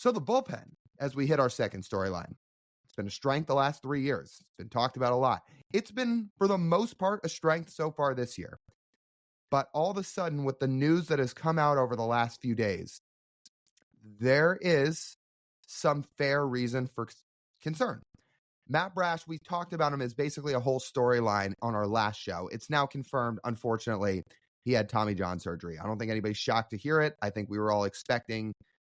So the bullpen, as we hit our second storyline, it's been a strength the last 3 years. It's been talked about a lot. It's been, for the most part, a strength so far this year. But all of a sudden, with the news that has come out over the last few days, there is some fair reason for concern. Matt Brash, we talked about him as basically a whole storyline on our last show. It's now confirmed, unfortunately, he had Tommy John surgery. I don't think anybody's shocked to hear it. I think we were all expecting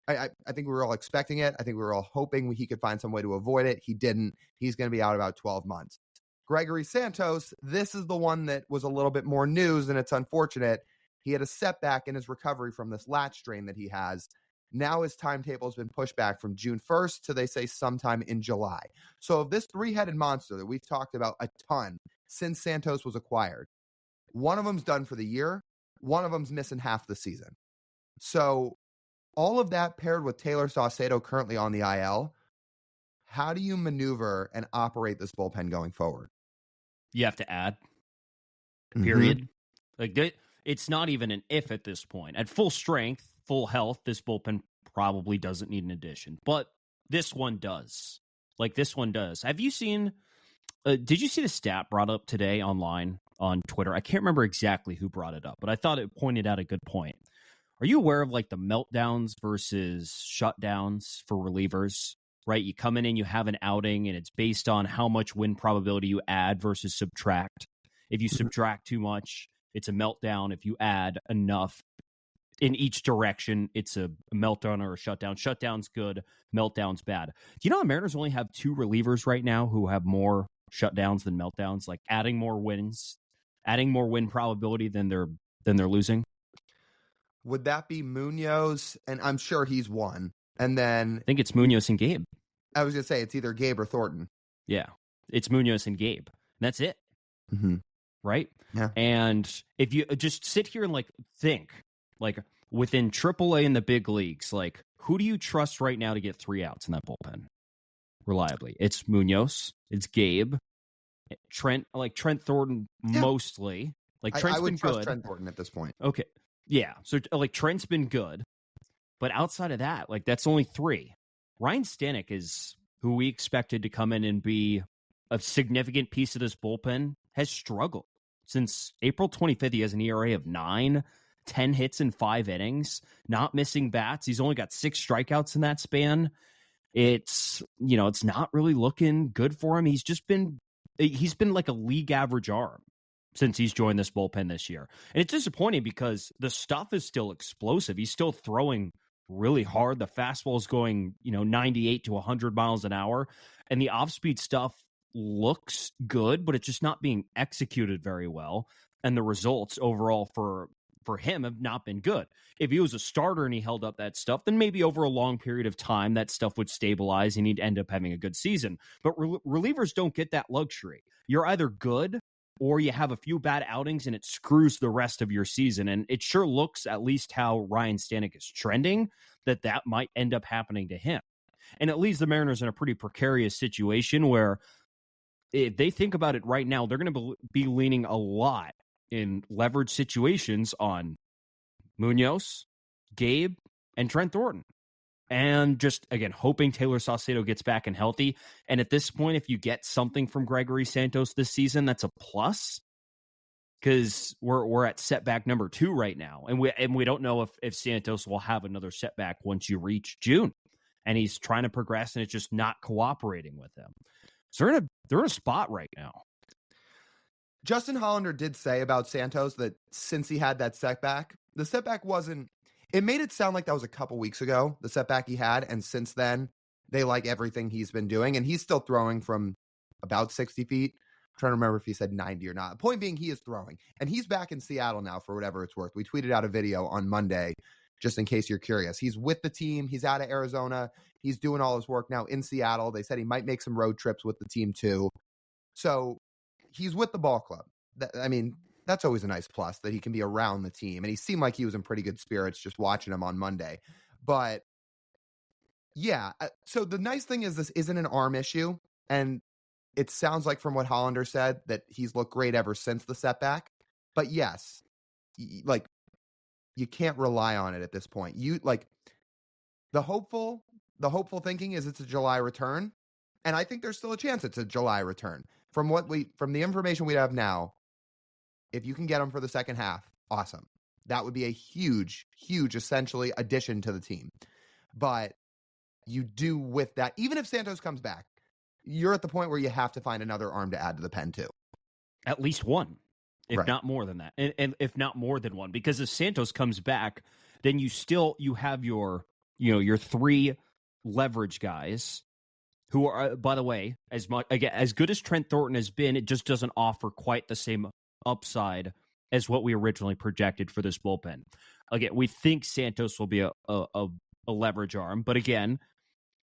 I think we were all expecting it. I think we were all hoping he could find some way to avoid it. He didn't. He's going to be out about 12 months. Gregory Santos, this is the one that was a little bit more news, and it's unfortunate. He had a setback in his recovery from this lat strain that he has. Now his timetable has been pushed back from June 1st to, they say, sometime in July. So of this three-headed monster that we've talked about a ton since Santos was acquired, one of them's done for the year. One of them's missing half the season. So all of that paired with Taylor Saucedo currently on the IL, how do you maneuver and operate this bullpen going forward? You have to add, period. Like, it's not even an if at this point. At full strength, full health, this bullpen probably doesn't need an addition. But this one does. Like, this one does. Have you seen, did you see the stat brought up today online on Twitter? I can't remember exactly who brought it up, but I thought it pointed out a good point. Are you aware of like the meltdowns versus shutdowns for relievers, right? You come in and you have an outing and it's based on how much win probability you add versus subtract. If you subtract too much, it's a meltdown. If you add enough in each direction, it's a meltdown or a shutdown. Shutdown's good, meltdown's bad. Do you know the Mariners only have 2 relievers right now who have more shutdowns than meltdowns, like adding more wins, adding more win probability than they're losing? Would that be Munoz? And I'm sure he's one. And then I think it's Munoz and Gabe. I was going to say it's either Gabe or Thornton. Yeah, it's Munoz and Gabe. And that's it. Right? Yeah. And if you just sit here and like think, like within AAA in the big leagues, like who do you trust right now to get 3 outs in that bullpen reliably? It's Munoz, it's Gabe, Trent Thornton mostly. Like Trent's I would been trust good. Trent Thornton at this point. Okay. Yeah. So like Trent's been good. But outside of that, like that's only 3. Ryan Stanek is who we expected to come in and be a significant piece of this bullpen, has struggled. Since April 25th, he has an ERA of 9, 10 hits in 5 innings, not missing bats. He's only got 6 strikeouts in that span. It's not really looking good for him. He's been like a league average arm since he's joined this bullpen this year. And it's disappointing because the stuff is still explosive. He's still throwing really hard. The fastball is going, 98 to 100 miles an hour. And the off-speed stuff looks good, but it's just not being executed very well. And the results overall for him have not been good. If he was a starter and he held up that stuff, then maybe over a long period of time, that stuff would stabilize and he'd end up having a good season. But relievers don't get that luxury. You're either good or you have a few bad outings and it screws the rest of your season. And it sure looks, at least how Ryan Stanek is trending, that might end up happening to him. And it leaves the Mariners in a pretty precarious situation where if they think about it right now, they're going to be leaning a lot in leverage situations on Munoz, Gabe, and Trent Thornton. And just, again, hoping Taylor Saucedo gets back and healthy. And at this point, if you get something from Gregory Santos this season, that's a plus. Because we're at setback number 2 right now. And we don't know if Santos will have another setback once you reach June. And he's trying to progress and it's just not cooperating with him. So they're in a spot right now. Justin Hollander did say about Santos that since he had that setback, the setback wasn't, it made it sound like that was a couple weeks ago, the setback he had. And since then, they like everything he's been doing. And he's still throwing from about 60 feet. I'm trying to remember if he said 90 or not. The point being, he is throwing. And he's back in Seattle now for whatever it's worth. We tweeted out a video on Monday, just in case you're curious. He's with the team. He's out of Arizona. He's doing all his work now in Seattle. They said he might make some road trips with the team too. So he's with the ball club. That's always a nice plus that he can be around the team. And he seemed like he was in pretty good spirits just watching him on Monday. But yeah, so the nice thing is this isn't an arm issue. And it sounds like from what Hollander said that he's looked great ever since the setback. But yes, you can't rely on it at this point. The hopeful, the hopeful thinking is it's a July return. And I think there's still a chance it's a July return. From the information we have now, if you can get him for the second half, awesome. That would be a huge, huge, essentially, addition to the team. But you do with that, even if Santos comes back, you're at the point where you have to find another arm to add to the pen too. At least one, if Right. not more than that. And if not more than one, because if Santos comes back, then you have your 3 leverage guys who are, by the way, as good as Trent Thornton has been, it just doesn't offer quite the same upside as what we originally projected for this bullpen. Again, we think Santos will be a leverage arm, but again,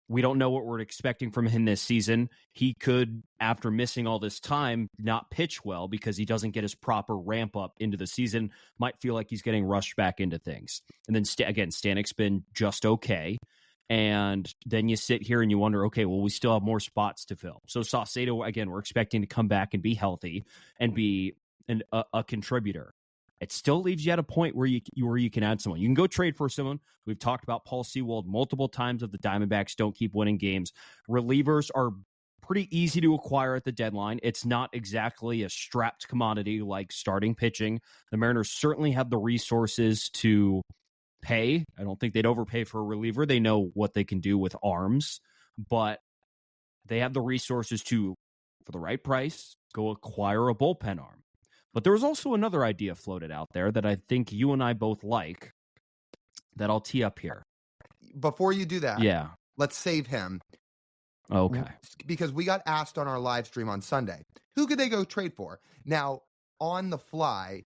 we don't know what we're expecting from him this season. He could, after missing all this time, not pitch well because he doesn't get his proper ramp up into the season. Might feel like he's getting rushed back into things. And then, Stanek's been just okay. And then you sit here and you wonder, okay, well, we still have more spots to fill. So Saucedo, again, we're expecting to come back and be healthy and be a contributor. It still leaves you at a point where you can add someone. You can go trade for someone. We've talked about Paul Sewald multiple times if the Diamondbacks don't keep winning games. Relievers are pretty easy to acquire at the deadline. It's not exactly a strapped commodity like starting pitching. The Mariners certainly have the resources to pay. I don't think they'd overpay for a reliever. They know what they can do with arms, but they have the resources to, for the right price, go acquire a bullpen arm. But there was also another idea floated out there that I think you and I both like that I'll tee up here. Before you do that, yeah, let's save him. Okay. Because we got asked on our live stream on Sunday, who could they go trade for? Now, on the fly,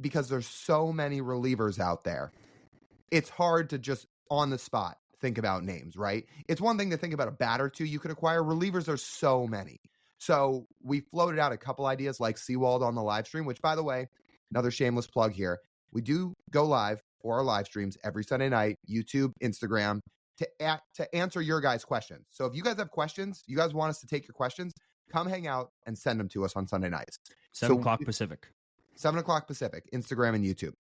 because there's so many relievers out there, it's hard to just on the spot think about names, right? It's one thing to think about a bat or two you could acquire. Relievers, there's so many. So we floated out a couple ideas like Sewald on the live stream, which, by the way, another shameless plug here. We do go live for our live streams every Sunday night, YouTube, Instagram, to answer your guys' questions. So if you guys have questions, you guys want us to take your questions, come hang out and send them to us on Sunday nights. 7 o'clock Pacific. 7 o'clock Pacific, Instagram and YouTube.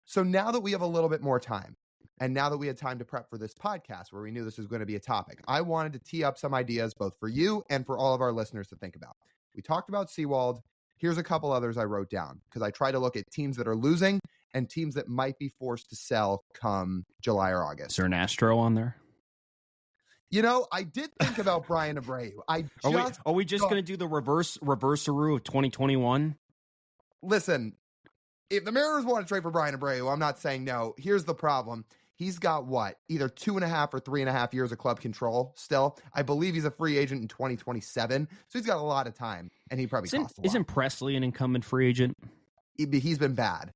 So now that we have a little bit more time, and now that we had time to prep for this podcast where we knew this was going to be a topic, I wanted to tee up some ideas both for you and for all of our listeners to think about. We talked about Sewald. Here's a couple others I wrote down because I try to look at teams that are losing and teams that might be forced to sell come July or August. Is there an Astro on there? You know, I did think about Brian Abreu. Are we just going to do the reverse-aroo of 2021? Listen, if the Mariners want to trade for Brian Abreu, I'm not saying no. Here's the problem. He's got either 2.5 or 3.5 years of club control still. I believe he's a free agent in 2027. So he's got a lot of time, and he probably costs a lot. Isn't Presley an incumbent free agent? He's been bad.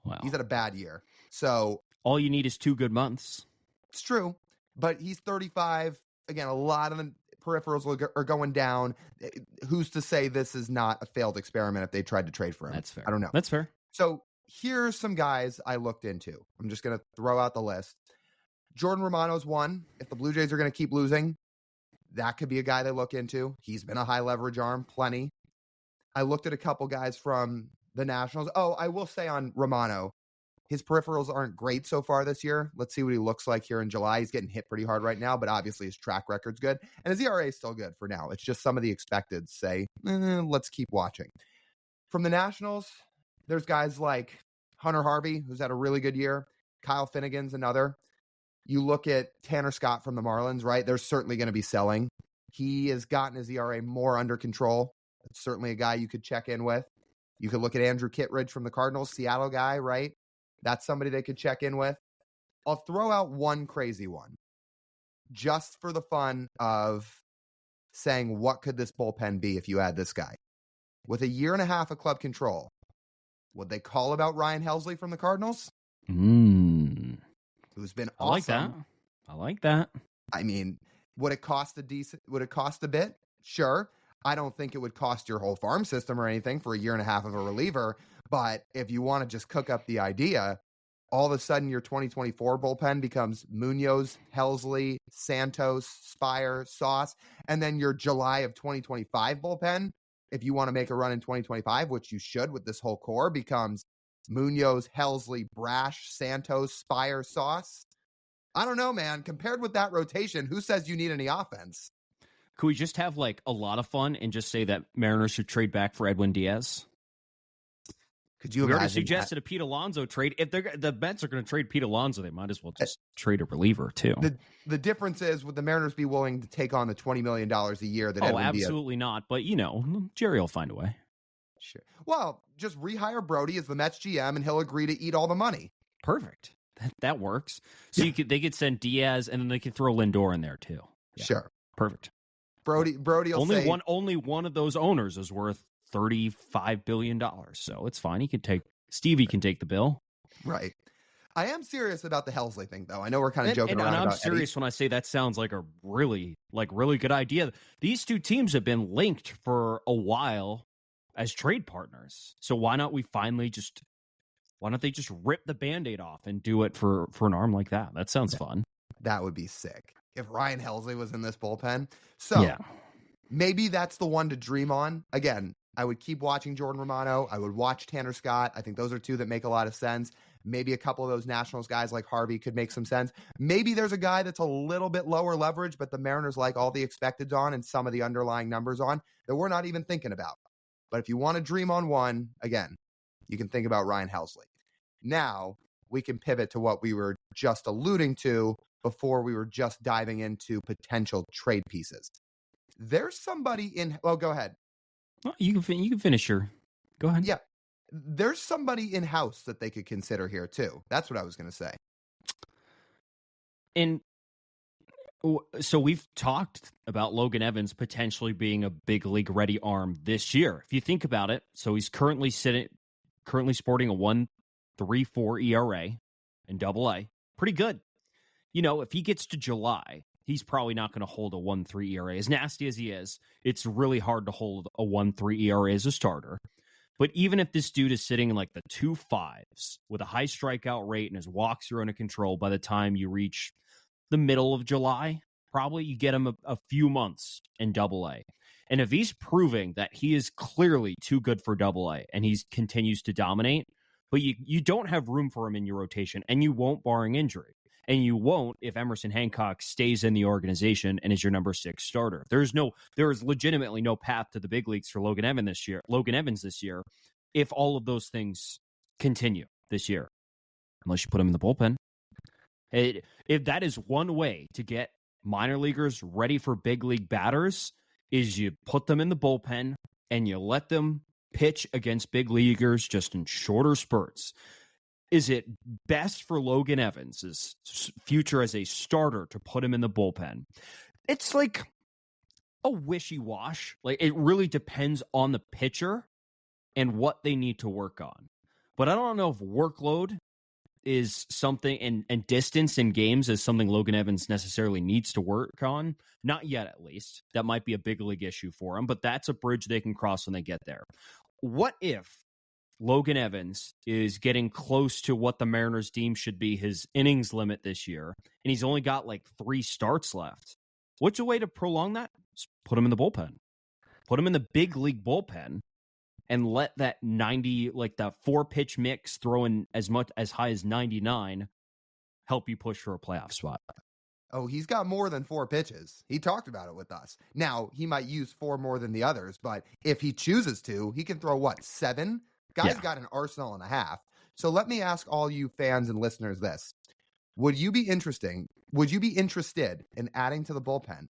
Wow. He's had a bad year. So all you need is 2 good months. It's true, but he's 35. Again, a lot of the peripherals are going down. Who's to say this is not a failed experiment if they tried to trade for him? That's fair. I don't know. That's fair. So here's some guys I looked into. I'm just going to throw out the list. Jordan Romano's one. If the Blue Jays are going to keep losing, that could be a guy they look into. He's been a high leverage arm, plenty. I looked at a couple guys from the Nationals. Oh, I will say on Romano, his peripherals aren't great so far this year. Let's see what he looks like here in July. He's getting hit pretty hard right now, but obviously his track record's good. And his ERA is still good for now. It's just some of the expected say, let's keep watching. From the Nationals, there's guys like Hunter Harvey, who's had a really good year. Kyle Finnegan's another. You look at Tanner Scott from the Marlins, right? They're certainly going to be selling. He has gotten his ERA more under control. It's certainly a guy you could check in with. You could look at Andrew Kittredge from the Cardinals, Seattle guy, right? That's somebody they could check in with. I'll throw out one crazy one just for the fun of saying, what could this bullpen be if you add this guy? With 1.5 years of club control, would they call about Ryan Helsley from the Cardinals? Who's been awesome. I like that. I mean, would it cost a bit? Sure. I don't think it would cost your whole farm system or anything for 1.5 years of a reliever. But if you want to just cook up the idea, all of a sudden your 2024 bullpen becomes Munoz, Helsley, Santos, Spire, Sauce. And then your July of 2025 bullpen, if you want to make a run in 2025, which you should with this whole core, becomes Munoz, Helsley, Brash, Santos, Spire, Sauce. I don't know, man. Compared with that rotation, who says you need any offense? Could we just have like a lot of fun and just say that Mariners should trade back for Edwin Diaz? Could you We already imagine suggested a Pete Alonso trade. If the Mets are going to trade Pete Alonso, they might as well just trade a reliever too. The difference is, would the Mariners be willing to take on the $20 million a year that Edwin absolutely Diaz? not. But, Jerry will find a way. Sure. Well, just rehire Brody as the Mets GM, and he'll agree to eat all the money. Perfect. That works. So they could send Diaz, and then they could throw Lindor in there too. Yeah. Sure. Perfect. Brody will only one of those owners is worth $35 billion. So it's fine. Stevie can take the bill. Right. I am serious about the Helsley thing, though. I know we're kind of joking around. And I'm serious when I say that sounds like a really good idea. These two teams have been linked for a while as trade partners. So why don't they just rip the Band-Aid off and do it for an arm like that? That sounds fun. That would be sick if Ryan Helsley was in this bullpen. So maybe that's the one to dream on. Again, I would keep watching Jordan Romano. I would watch Tanner Scott. I think those are two that make a lot of sense. Maybe a couple of those Nationals guys like Harvey could make some sense. Maybe there's a guy that's a little bit lower leverage, but the Mariners like all the expecteds on and some of the underlying numbers on that we're not even thinking about. But if you want to dream on one, again, you can think about Ryan Helsley. Now we can pivot to what we were just alluding to before we were just diving into potential trade pieces. There's somebody in. Oh, go ahead. Well, you can finish your. Go ahead. Yeah, there's somebody in house that they could consider here too. That's what I was going to say. And so we've talked about Logan Evans potentially being a big league ready arm this year. If you think about it, so he's currently sporting a 1.34 ERA in AA. Pretty good. If he gets to July, he's probably not going to hold a 1.3 ERA. As nasty as he is, it's really hard to hold a 1.3 ERA as a starter. But even if this dude is sitting in like the 2.5s with a high strikeout rate and his walks are under control by the time you reach the middle of July, probably you get him a few months in AA. And if he's proving that he is clearly too good for AA and he continues to dominate, but you don't have room for him in your rotation, and you won't barring injury. And you won't if Emerson Hancock stays in the organization and is your number 6 starter. There is legitimately no path to the big leagues for Logan Evans this year, if all of those things continue this year, unless you put him in the bullpen. If that is one way to get minor leaguers ready for big league batters, is you put them in the bullpen and you let them pitch against big leaguers just in shorter spurts. Is it best for Logan Evans' future as a starter to put him in the bullpen? It's like a wishy-wash. Like, it really depends on the pitcher and what they need to work on. But I don't know if workload is something, and distance in games is something Logan Evans necessarily needs to work on. Not yet, at least. That might be a big league issue for him, but that's a bridge they can cross when they get there. What if Logan Evans is getting close to what the Mariners deem should be his innings limit this year, and he's only got like 3 starts left? What's a way to prolong that? Just put him in the bullpen. Put him in the big league bullpen and let that 90, like that 4-pitch mix throwing as high as 99 help you push for a playoff spot. Oh, he's got more than 4 pitches. He talked about it with us. Now, he might use 4 more than the others, but if he chooses to, he can throw, 7? Guy's got an arsenal and a half. So let me ask all you fans and listeners this. Would you be interested in adding to the bullpen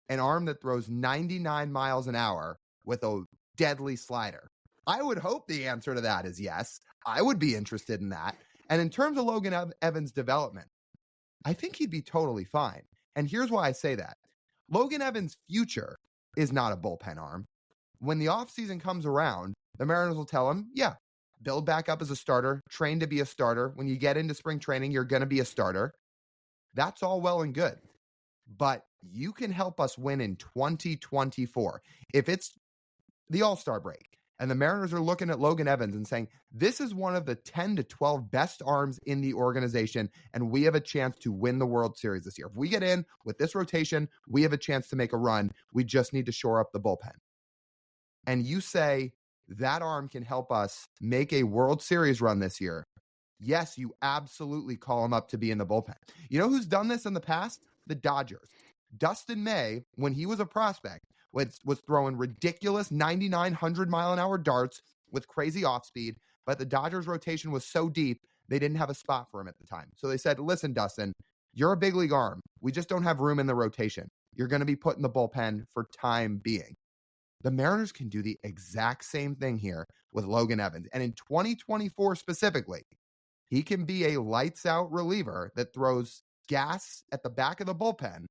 an arm that throws 99 miles an hour with a deadly slider? I would hope the answer to that is yes. I would be interested in that. And in terms of Logan Evans' development, I think he'd be totally fine. And here's why I say that. Logan Evans' future is not a bullpen arm. When the offseason comes around, the Mariners will tell him, build back up as a starter, train to be a starter. When you get into spring training, you're going to be a starter. That's all well and good. But you can help us win in 2024. If it's the All-Star break and the Mariners are looking at Logan Evans and saying, this is one of the 10 to 12 best arms in the organization, and we have a chance to win the World Series this year. If we get in with this rotation, we have a chance to make a run. We just need to shore up the bullpen. And you say that arm can help us make a World Series run this year. yes, you absolutely call him up to be in the bullpen. You know who's done this in the past? The Dodgers. Dustin May, when he was a prospect, was throwing ridiculous 99, 100-mile-an-hour darts with crazy off speed, but the Dodgers rotation was so deep, they didn't have a spot for him at the time. So they said, listen, Dustin, you're a big league arm. We just don't have room in the rotation. You're going to be put in the bullpen for time being. The Mariners can do the exact same thing here with Logan Evans. And in 2024 specifically, he can be a lights-out reliever that throws gas at the back of the bullpen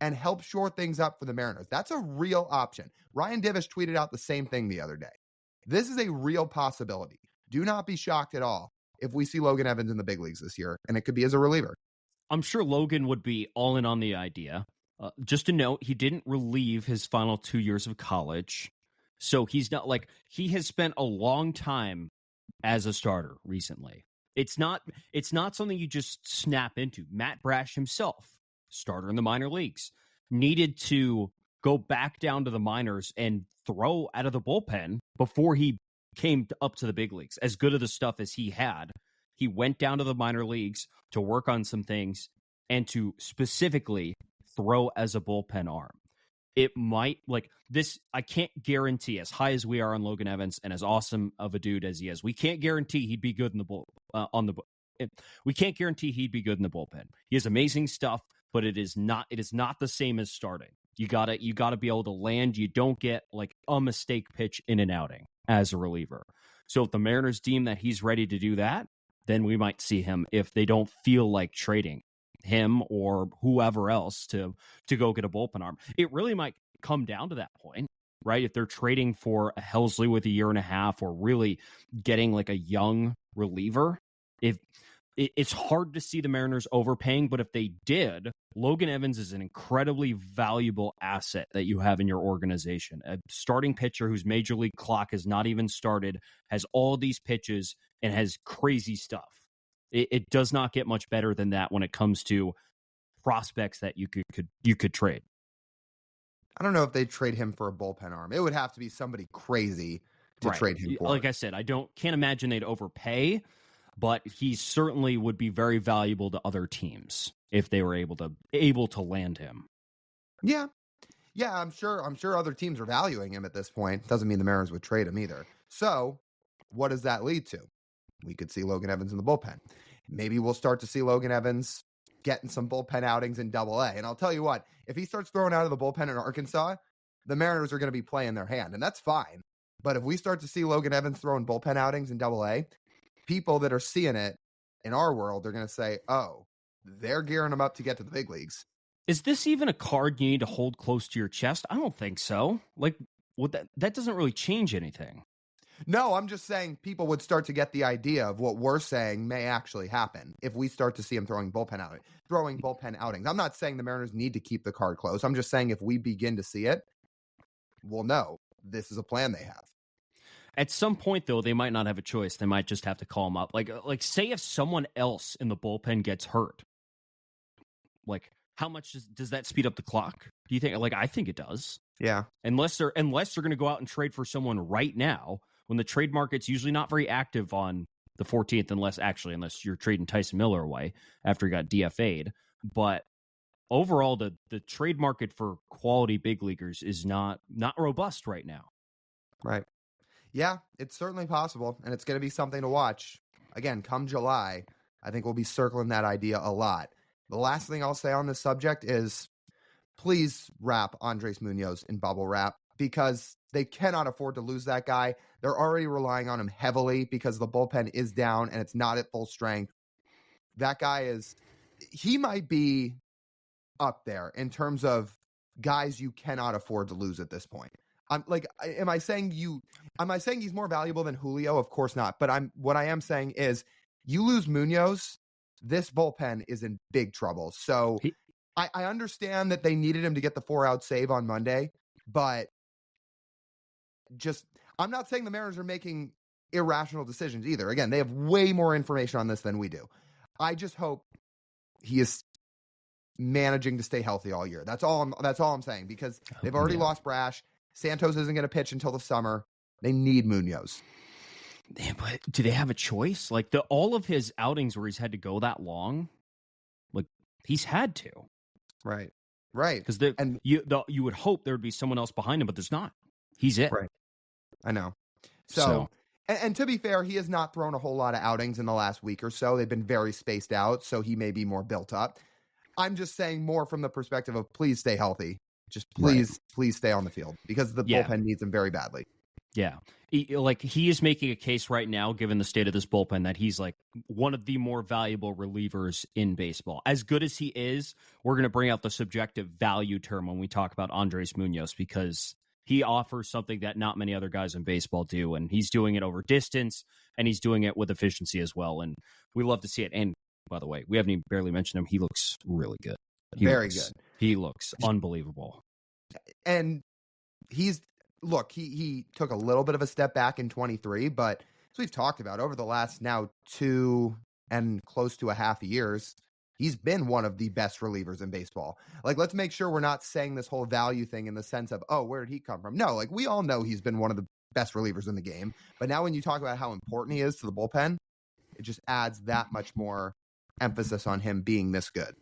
and help shore things up for the Mariners. That's a real option. Ryan Divish tweeted out the same thing the other day. This is a real possibility. Do not be shocked at all if we see Logan Evans in the big leagues this year, and it could be as a reliever. I'm sure Logan would be all in on the idea. Just to note, he didn't relieve his final 2 years of college. So he's not like, he has spent a long time as a starter recently. It's not something you just snap into. Matt Brash himself, starter in the minor leagues, needed to go back down to the minors and throw out of the bullpen before he came up to the big leagues. As good of the stuff as he had, he went down to the minor leagues to work on some things and to specifically throw as a bullpen arm. It might, like this, I can't guarantee, as high as we are on Logan Evans and as awesome of a dude as he is, we can't guarantee he'd be good in the we can't guarantee he'd be good in the bullpen. He has amazing stuff, but it is not the same as starting. You gotta be able to land. You don't get like a mistake pitch in an outing as a reliever. So if the Mariners deem that he's ready to do that, then we might see him if they don't feel like trading him or whoever else to go get a bullpen arm. It really might come down to that point, right? If they're trading for a Helsley with a year and a half or really getting like a young reliever, if it's hard to see the Mariners overpaying, but if they did, Logan Evans is an incredibly valuable asset that you have in your organization. A starting pitcher whose major league clock has not even started, has all these pitches, and has crazy stuff. It does not get much better than that when it comes to prospects that you could trade. I don't know if they'd trade him for a bullpen arm. It would have to be somebody crazy to trade him for. Like I said, can't imagine they'd overpay, but he certainly would be very valuable to other teams if they were able to land him. Yeah, I'm sure other teams are valuing him at this point. Doesn't mean the Mariners would trade him either. So, what does that lead to? We could see Logan Evans in the bullpen. Maybe we'll start to see Logan Evans getting some bullpen outings in Double-A. And I'll tell you what, if he starts throwing out of the bullpen in Arkansas, the Mariners are going to be playing their hand, and that's fine. But if we start to see Logan Evans throwing bullpen outings in Double-A, people that are seeing it in our world, they're going to say, oh, they're gearing him up to get to the big leagues. Is this even a card you need to hold close to your chest? I don't think so. Like, that doesn't really change anything. No, I'm just saying people would start to get the idea of what we're saying may actually happen if we start to see him throwing bullpen outings. I'm not saying the Mariners need to keep the card close. I'm just saying if we begin to see it, we'll know this is a plan they have. At some point, though, they might not have a choice. They might just have to call him up. Like say if someone else in the bullpen gets hurt, like how much does that speed up the clock? Do you think? Like I think it does. Yeah. Unless they're going to go out and trade for someone right now, when the trade market's usually not very active on the 14th, unless you're trading Tyson Miller away after he got DFA'd. But overall, the trade market for quality big leaguers is not robust right now. Right. Yeah, it's certainly possible, and it's going to be something to watch. Again, come July, I think we'll be circling that idea a lot. The last thing I'll say on this subject is please wrap Andres Munoz in bubble wrap because they cannot afford to lose that guy. They're already relying on him heavily because the bullpen is down and it's not at full strength. That guy he might be up there in terms of guys you cannot afford to lose at this point. Am I saying he's more valuable than Julio? Of course not. But what I am saying is you lose Munoz, this bullpen is in big trouble. So I understand that they needed him to get the 4-out save on Monday, but I'm not saying the Mariners are making irrational decisions either. Again, they have way more information on this than we do. I just hope he is managing to stay healthy all year. That's all I'm saying because they've already lost Brash. Santos isn't going to pitch until the summer. They need Munoz. Yeah, but do they have a choice? Like all of his outings where he's had to go that long, like he's had to, Right. because And you would hope there would be someone else behind him, but there's not. He's it. right. I know. So and to be fair, he has not thrown a whole lot of outings in the last week or so. They've been very spaced out, so he may be more built up. I'm just saying more from the perspective of please stay healthy. Just please stay on the field because the bullpen needs him very badly. Yeah. He is making a case right now, given the state of this bullpen, that he's like one of the more valuable relievers in baseball. As good as he is, we're going to bring out the subjective value term when we talk about Andres Munoz, because he offers something that not many other guys in baseball do, and he's doing it over distance, and he's doing it with efficiency as well, and we love to see it. And by the way, we haven't even barely mentioned him. He looks really good. Very good. He looks unbelievable. And he took a little bit of a step back in 23, but as we've talked about over the last now 2 and close to a half years, he's been one of the best relievers in baseball. Like, let's make sure we're not saying this whole value thing in the sense of, oh, where did he come from? No, like we all know he's been one of the best relievers in the game. But now when you talk about how important he is to the bullpen, it just adds that much more emphasis on him being this good.